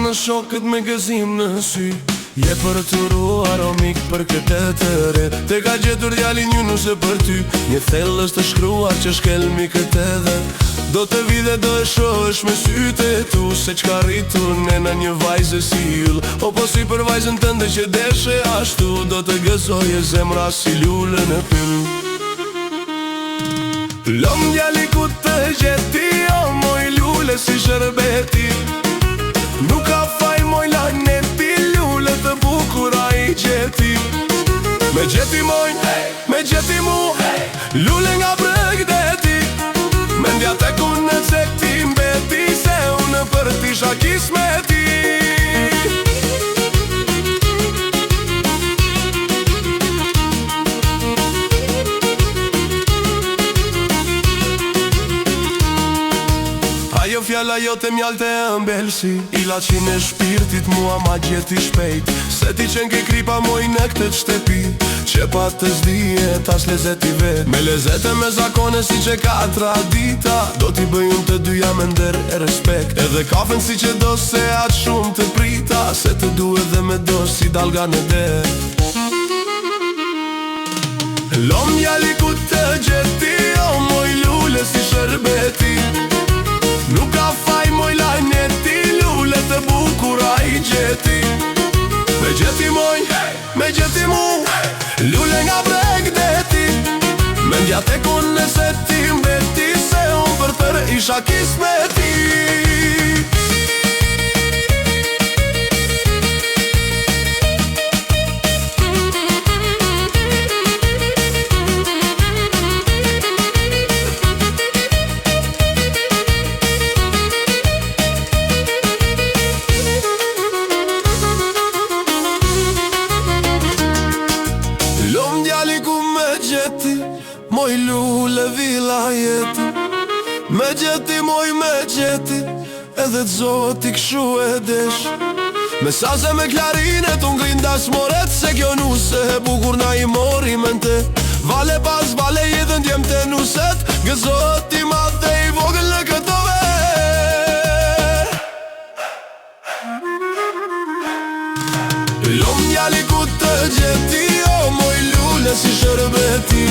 në shokët me gëzim në sy. Je për të aromik për këtë të re. Te ka gjetur djalin ju nëse për ty një thellë është të shkruar që shkelmi këtë edhe. Do të vide do e shohësh me sytë e tu se qka rritur nena një vajzë si yll. O po si për vajzën tënde që deshe ashtu do të gëzoje zemra si lullë në pyll. Lom djali ku të gjeti, o moj lulle si shërbeti. Nuk ka faj moj laneti, lulle të bukura i gjeti. Me gjeti moj, me gjeti mu, lulle nga bregdeti. Mendja te kune se ti mbeti, se unë për ti shakis me ti. Ajo fjalla jote mjallte e mbelsi, ila qine shpirtit mua ma gjeti shpejt. Se ti qen ke kripa moj në këtë shtepi, që pa të zdije tas lezeti vet. Me lezete me zakone si që ka tradita, do t'i bëjun të dyja me nder e respekt. Edhe kafen si që do se atë shumë të prita, se të duhe dhe me do si dalga në der. Lom djali ku të gjeti, o moj lulle si shërbeti. Nuk ka faj moj lajneti, lulle të bukura i gjeti. Me gjeti moj, me gjeti mu, lulle nga bregdeti. Mendja te kune se ti mbeti, se unë për tërë isha kismeti. Moj lulle vila jeti, me gjeti moj me gjeti, edhe të zoti këshu e desh. Me sase me klarinet unë grindas moret, se kjo nuse e bukur na i mori mente. Vale pas vale jedën t'jem të nuset, gëzoti ma dhe i vogël në këto ver. Lom djali ku të gjeti, o moj lulle si shërbeti.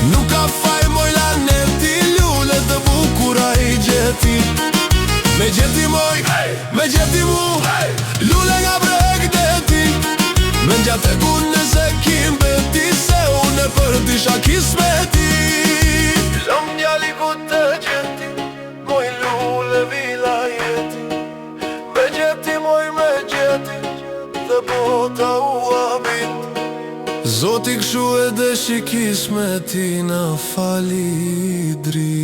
Nuk ka faj moj laneti, lulle të bukura i gjeti. Me gjeti moj, me gjeti mu, lulle nga bregdeti. Mendja te kune se kim beti, se unë për ti shakis me ti. Lom djali ku të gjeti, moj lulle vila jeti. Me gjeti moj me gjeti, dhe bota u abit. Zoti këshu edhe shikis me ti na fali dri.